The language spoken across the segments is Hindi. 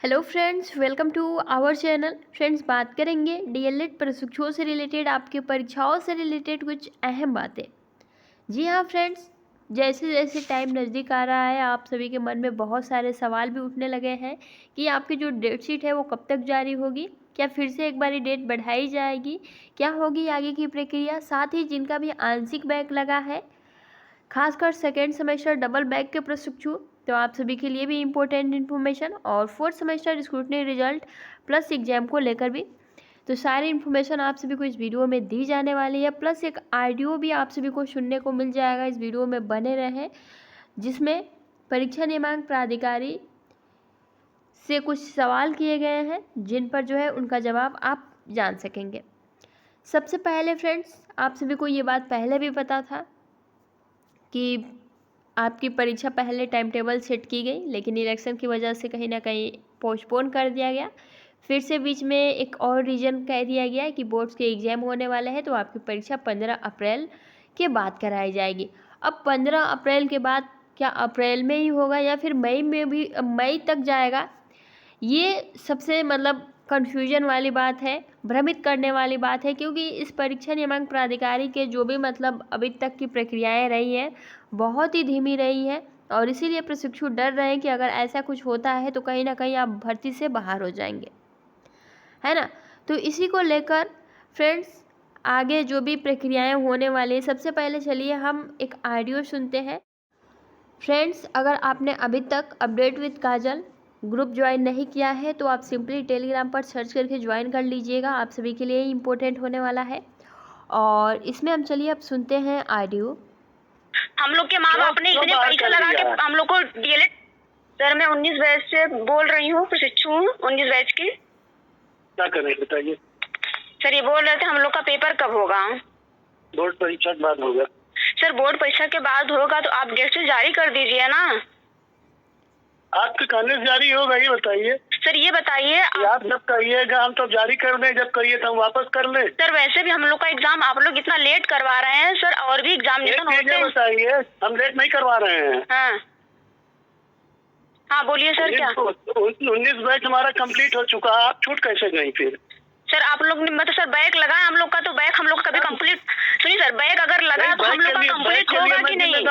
Hello friends, welcome to our channel. Friends, बात करेंगे डीएलएड प्रशिक्षुओं से रिलेटेड, आपकी परीक्षाओं से रिलेटेड कुछ अहम बातें। जी हाँ फ्रेंड्स, जैसे जैसे टाइम नज़दीक आ रहा है, आप सभी के मन में बहुत सारे सवाल भी उठने लगे हैं कि आपकी जो डेट शीट है वो कब तक जारी होगी, क्या फिर से एक बारी डेट बढ़ाई जाएगी, क्या होगी आगे की प्रक्रिया। साथ ही जिनका भी आंशिक बैक लगा है, खासकर सेकेंड सेमेस्टर डबल बैक के प्रशिक्षु, तो आप सभी के लिए भी इम्पोर्टेंट इन्फॉर्मेशन, और fourth semester scrutiny result plus exam को लेकर भी, तो सारी इन्फॉर्मेशन आप सभी को इस वीडियो में दी जाने वाली है। प्लस एक ऑडियो भी आप सभी को सुनने को मिल जाएगा, इस वीडियो में बने रहें, जिसमें परीक्षा नियामक प्राधिकारी से कुछ सवाल किए गए हैं जिन पर जो है उनका जवाब आप जान सकेंगे। सबसे पहले फ्रेंड्स, आप सभी को ये बात पहले भी पता था कि आपकी परीक्षा पहले टाइम टेबल सेट की गई, लेकिन इलेक्शन की वजह से कहीं ना कहीं पोस्टपोन कर दिया गया। फिर से बीच में एक और रीज़न कह दिया गया है कि बोर्ड्स के एग्ज़ाम होने वाले हैं, तो आपकी परीक्षा 15 अप्रैल के बाद कराई जाएगी। अब 15 अप्रैल के बाद क्या अप्रैल में ही होगा या फिर मई में भी, मई तक जाएगा, ये सबसे कन्फ्यूजन वाली बात है, भ्रमित करने वाली बात है, क्योंकि इस परीक्षा नियामक प्राधिकारी के जो भी अभी तक की प्रक्रियाएं रही हैं बहुत ही धीमी रही हैं, और इसीलिए प्रशिक्षु डर रहे हैं कि अगर ऐसा कुछ होता है तो कहीं ना कहीं आप भर्ती से बाहर हो जाएंगे, है ना। तो इसी को लेकर फ्रेंड्स, आगे जो भी प्रक्रियाएं होने वाली है, सबसे पहले चलिए हम एक ऑडियो सुनते हैं। फ्रेंड्स, अगर आपने अभी तक update with Kajal group join नहीं किया है तो आप सिंपली टेलीग्राम पर सर्च करके ज्वाइन कर लीजिएगा, आप सभी के लिए ही इम्पोर्टेंट होने वाला है। और इसमें हम चलिए अब सुनते हैं ऑडियो। हम लोग के माँ बाप ने इतने पैसा लगा के हम लोग को डीएलएड। सर, मैं 19 बैच से बोल रही हूँ, प्रशिक्षु हूँ 19 बैच की। क्या करें बताइए। सर, ये बोल रहे थे हम लोग का पेपर कब होगा? बोर्ड परीक्षा के बाद होगा। सर, बोर्ड परीक्षा के बाद होगा तो आप डेट से जारी कर दीजिए ना। आपके कहने से जारी होगा, ये बताइए। सर, ये बताइए आप जब कहिएगा हम तो जारी कर दें, जब कहिए तो हम वापस कर लें। सर, वैसे भी हम लोग का एग्जाम आप लोग इतना लेट करवा रहे हैं सर, और भी एग्जामिनेशन होते हैं। बताइए, हम लेट नहीं करवा रहे हैं। हाँ हाँ, बोलिए सर। क्या 19 बैच हमारा कंप्लीट हो चुका है, आप छूट कैसे गई फिर? सर, आप लोग ने सर बैक लगाया हम लोग का, तो बैक हम लोग कभी कंप्लीट। सुनिए सर, बैक अगर लगा तो हम लोग का कंप्लीट होगा कि नहीं?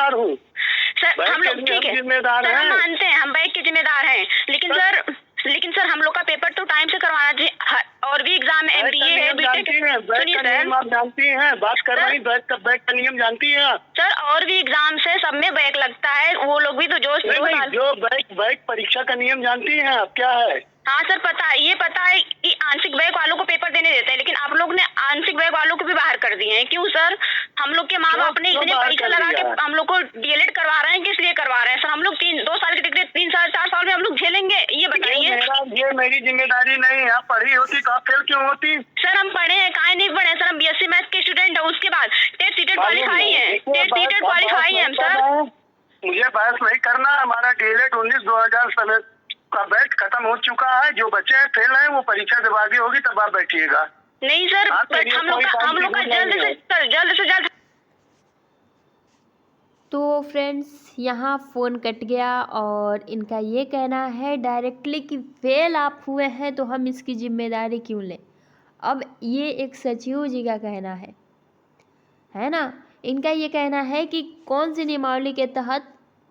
सर, हम लोग ठीक है, सर हम मानते हैं, हम बैक के जिम्मेदार हैं, लेकिन सर हम लोग का पेपर तो टाइम से करवाना चाहिए। और भी एग्जाम है, एमबीए है, बीटेक। सुनिए सर, आप जानती हैं, बात कर रही, बैक का नियम जानती हैं सर, और भी एग्जाम है, सब में बैक लगता है, वो लोग भी तो जो बैक परीक्षा का नियम जानती हैं आप, क्या है? हाँ सर, पता है, ये पता है कि आंशिक बैक वालों को पेपर देने देते हैं, लेकिन आप लोग ने आंशिक बैक वालों को भी बाहर कर दिए हैं। क्यों सर? हम लोग के माँ बाप ने इतने पैसा लगा के हम लोग को डीएलएड करवा रहे हैं, किस लिए करवा रहे हैं सर? हम लोग 2 साल की डिग्री 3 साल 4 साल में हम लोग झेलेंगे, ये बताइए। ये मेरी जिम्मेदारी नहीं है। आप पढ़ी होती तो आप फेल क्यों होती? सर, हम पढ़े हैं, काहे नहीं पढ़े सर? हम बीएससी मैथ के स्टूडेंट है, उसके बाद टेट सीटेड क्वालिफाई है, टेट सीटेड क्वालिफाई है हम सर। मुझे बहस नहीं करना। हमारा डीएलएड 19-2000 का बैच खत्म हो चुका है। जो बच्चे हैं फेल हैं, वो परीक्षा जब आगे होगी तब आप बैठिएगा। नहीं सर, हम लोग का जल्द से जल्द। तो फ्रेंड्स, यहाँ फ़ोन कट गया और इनका ये कहना है डायरेक्टली कि फेल आप हुए हैं तो हम इसकी जिम्मेदारी क्यों लें। अब ये एक सचिव जी का कहना है ना। इनका ये कहना है कि कौन सी नियमावली के तहत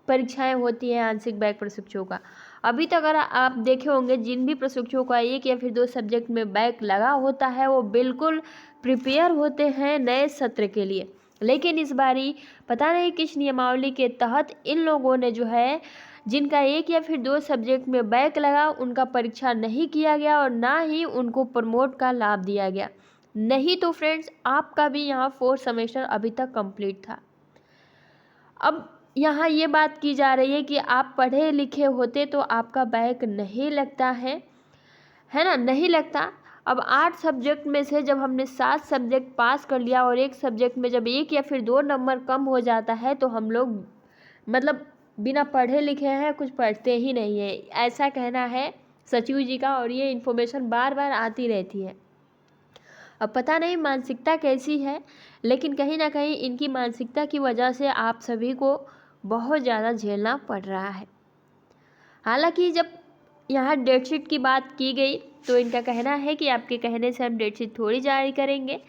परीक्षाएं होती हैं आंशिक बैक प्रशिक्षुओं का। अभी तक अगर आप देखे होंगे, जिन भी प्रशिक्षुओं का 1 या फिर 2 सब्जेक्ट में बैक लगा होता है वो बिल्कुल प्रिपेयर होते हैं नए सत्र के लिए, लेकिन इस बारी पता नहीं किस नियमावली के तहत इन लोगों ने जो है, जिनका 1 या फिर 2 सब्जेक्ट में बैक लगा, उनका परीक्षा नहीं किया गया और ना ही उनको प्रमोट का लाभ दिया गया। नहीं तो फ्रेंड्स, आपका भी यहाँ 4 सेमेस्टर अभी तक कंप्लीट था। अब यहाँ ये बात की जा रही है कि आप पढ़े लिखे होते तो आपका बैक नहीं लगता है ना, नहीं लगता। अब 8 सब्जेक्ट में से जब हमने 7 सब्जेक्ट पास कर लिया और 1 सब्जेक्ट में जब 1 या फिर 2 नंबर कम हो जाता है तो हम लोग बिना पढ़े लिखे हैं, कुछ पढ़ते ही नहीं है, ऐसा कहना है सचिव जी का। और ये इन्फॉर्मेशन बार बार आती रहती है। अब पता नहीं मानसिकता कैसी है, लेकिन कहीं ना कहीं इनकी मानसिकता की वजह से आप सभी को बहुत ज़्यादा झेलना पड़ रहा है। हालांकि जब यहाँ डेटशीट की बात की गई तो इनका कहना है कि आपके कहने से हम डेटशीट थोड़ी जारी करेंगे,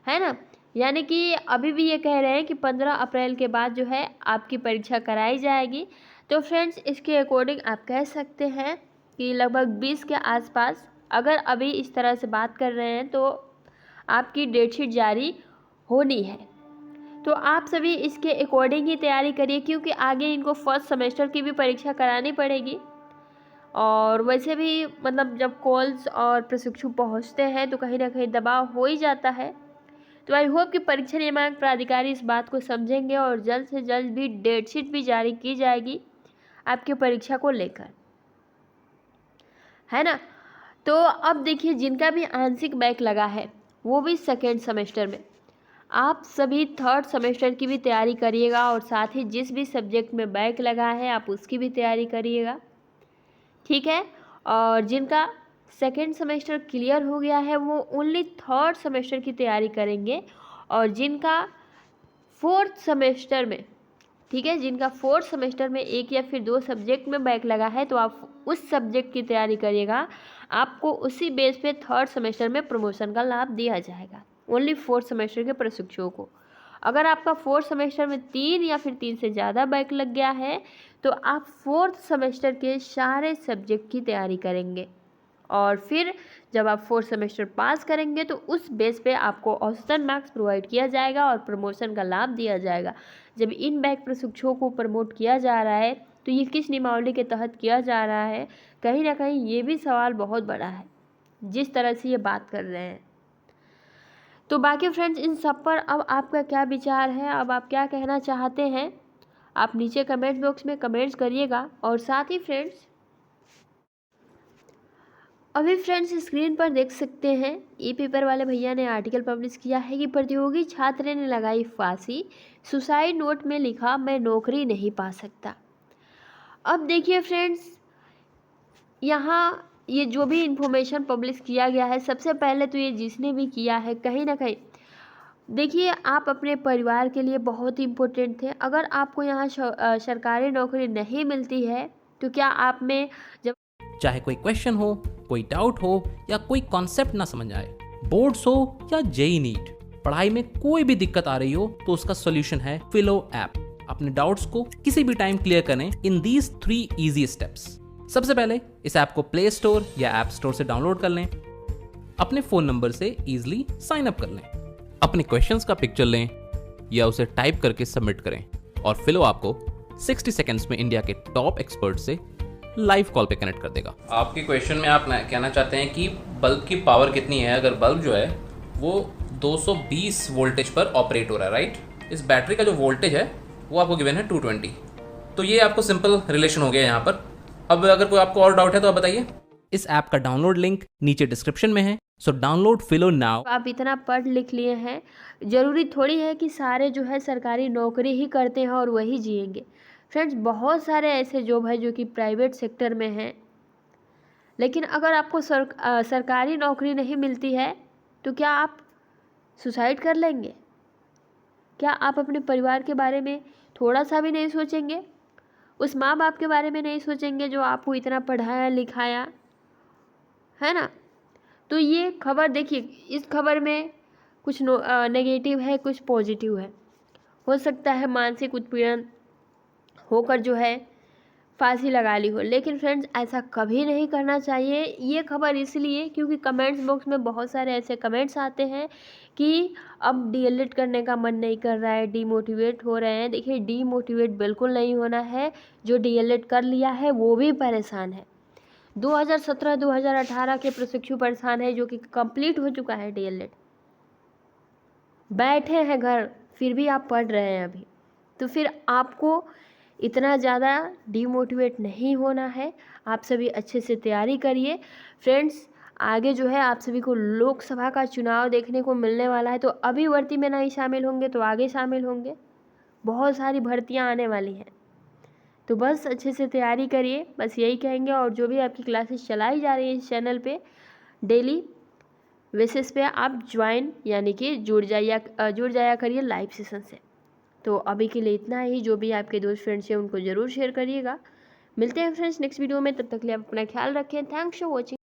है ना। यानी कि अभी भी ये कह रहे हैं कि 15 अप्रैल के बाद जो है आपकी परीक्षा कराई जाएगी। तो फ्रेंड्स इसके अकॉर्डिंग आप कह सकते हैं कि लगभग 20 के आसपास अगर अभी इस तरह से बात कर रहे हैं तो आपकी डेटशीट जारी होनी है। तो आप सभी इसके अकॉर्डिंग ही तैयारी करिए, क्योंकि आगे इनको फर्स्ट सेमेस्टर की भी परीक्षा करानी पड़ेगी। और वैसे भी मतलब जब कॉल्स और प्रशिक्षु पहुंचते हैं तो कहीं ना कहीं दबाव हो ही जाता है। तो आई होप कि परीक्षा नियामक प्राधिकारी इस बात को समझेंगे और जल्द से जल्द भी डेटशीट भी जारी की जाएगी आपकी परीक्षा को लेकर, है ना। तो अब देखिए, जिनका भी आंशिक बैक लगा है वो भी सेकेंड सेमेस्टर में, आप सभी थर्ड सेमेस्टर की भी तैयारी करिएगा और साथ ही जिस भी सब्जेक्ट में बैक लगा है आप उसकी भी तैयारी करिएगा, ठीक है। और जिनका सेकेंड सेमेस्टर क्लियर हो गया है वो ओनली थर्ड सेमेस्टर की तैयारी करेंगे। और जिनका फोर्थ सेमेस्टर में, ठीक है, जिनका फोर्थ सेमेस्टर में एक या फिर 2 सब्जेक्ट में बैक लगा है तो आप उस सब्जेक्ट की तैयारी करिएगा, आपको उसी बेस पे थर्ड सेमेस्टर में प्रमोशन का लाभ दिया जाएगा ओनली फोर्थ सेमेस्टर के प्रशिक्षुओं को। अगर आपका फोर्थ सेमेस्टर में 3 या फिर 3 से ज़्यादा बैक लग गया है तो आप फोर्थ सेमेस्टर के सारे सब्जेक्ट की तैयारी करेंगे और फिर जब आप फोर्थ सेमेस्टर पास करेंगे तो उस बेस पे आपको औसतन मार्क्स प्रोवाइड किया जाएगा और प्रमोशन का लाभ दिया जाएगा। जब इन बैक प्रशिक्षुओं को प्रमोट किया जा रहा है तो ये किस नियमावली के तहत किया जा रहा है, कहीं ना कहीं ये भी सवाल बहुत बड़ा है जिस तरह से ये बात कर रहे हैं। तो बाकी फ्रेंड्स इन सब पर अब आपका क्या विचार है, अब आप क्या कहना चाहते हैं, आप नीचे कमेंट बॉक्स में कमेंट्स करिएगा। और साथ ही फ्रेंड्स अभी फ्रेंड्स स्क्रीन पर देख सकते हैं ई पेपर वाले भैया ने आर्टिकल पब्लिश किया है कि प्रतियोगी छात्र ने लगाई फांसी, सुसाइड नोट में लिखा मैं नौकरी नहीं पा सकता। अब देखिए फ्रेंड्स, यहाँ ये जो भी इन्फॉर्मेशन पब्लिश किया गया है, सबसे पहले तो ये जिसने भी किया है कहीं ना कहीं देखिए आप अपने परिवार के लिए बहुत ही इम्पोर्टेंट थे। अगर आपको यहाँ सरकारी नौकरी नहीं मिलती है तो क्या आप में जब चाहे कोई क्वेश्चन हो, कोई डाउट हो या कोई कॉन्सेप्ट ना समझ आए, बोर्ड्स हो या जेई नीट, पढ़ाई में कोई भी दिक्कत आ रही हो तो उसका सॉल्यूशन है फिलो ऐप। अपने डाउट्स को किसी भी टाइम क्लियर करें इन दीज 3 इजी स्टेप्स। सबसे पहले इस ऐप को प्ले स्टोर या ऐप स्टोर से डाउनलोड कर लें, अपने फोन नंबर से इजीली साइन अप कर लें, अपने क्वेश्चंस का पिक्चर लें या उसे टाइप करके सबमिट करें और फिलो आपको 60 सेकंड्स में इंडिया के टॉप एक्सपर्ट से लाइव कॉल पे कनेक्ट कर देगा। आपके क्वेश्चन में आप कहना चाहते हैं कि बल्ब की पावर कितनी है। अगर बल्ब जो है वो 220 वोल्टेज पर ऑपरेट हो रहा है, राइट। इस बैटरी का जो वोल्टेज है वो आपको गिवन है 220। तो ये आपको सिंपल रिलेशन हो गया यहाँ पर। अब अगर कोई आपको और डाउट है तो आप बताइए। इस ऐप का डाउनलोड लिंक नीचे डिस्क्रिप्शन में है, सो डाउनलोड फिलो नाउ। आप इतना पढ़ लिख लिए हैं, ज़रूरी थोड़ी है कि सारे जो है सरकारी नौकरी ही करते हैं और वही जिएंगे। फ्रेंड्स बहुत सारे ऐसे जॉब है जो कि प्राइवेट सेक्टर में हैं, लेकिन अगर आपको सरकारी नौकरी नहीं मिलती है तो क्या आप सुसाइड कर लेंगे? क्या आप अपने परिवार के बारे में थोड़ा सा भी नहीं सोचेंगे? उस माँ बाप के बारे में नहीं सोचेंगे जो आपको इतना पढ़ाया लिखाया, है ना। तो ये खबर देखिए, इस खबर में कुछ नेगेटिव है, कुछ पॉजिटिव है। हो सकता है मानसिक उत्पीड़न होकर जो है फांसी लगा ली हो, लेकिन फ्रेंड्स ऐसा कभी नहीं करना चाहिए। ये खबर इसलिए क्योंकि कमेंट्स बॉक्स में बहुत सारे ऐसे कमेंट्स आते हैं कि अब डीएलएड करने का मन नहीं कर रहा है, डीमोटिवेट हो रहे हैं। देखिए डीमोटिवेट बिल्कुल नहीं होना है, जो डीएलएड कर लिया है वो भी परेशान है। 2017-2018 के प्रशिक्षु परेशान है जो कि कंप्लीट हो चुका है डीएलएड, बैठे हैं घर फिर भी आप पढ़ रहे हैं अभी। तो फिर आपको इतना ज़्यादा डीमोटिवेट नहीं होना है, आप सभी अच्छे से तैयारी करिए। फ्रेंड्स आगे जो है आप सभी को लोकसभा का चुनाव देखने को मिलने वाला है, तो अभी भर्ती में नहीं शामिल होंगे तो आगे शामिल होंगे। बहुत सारी भर्तियां आने वाली हैं, तो बस अच्छे से तैयारी करिए, बस यही कहेंगे। और जो भी आपकी क्लासेस चलाई जा रही है इस चैनल पे डेली बेसिस पे आप ज्वाइन यानी कि जुड़ जाया करिए लाइव सेशन से। तो अभी के लिए इतना ही। जो भी आपके दोस्त फ्रेंड्स हैं उनको ज़रूर शेयर करिएगा। मिलते हैं फ्रेंड्स नेक्स्ट वीडियो में, तब तक के लिए आप अपना ख्याल रखें। Thanks for watching.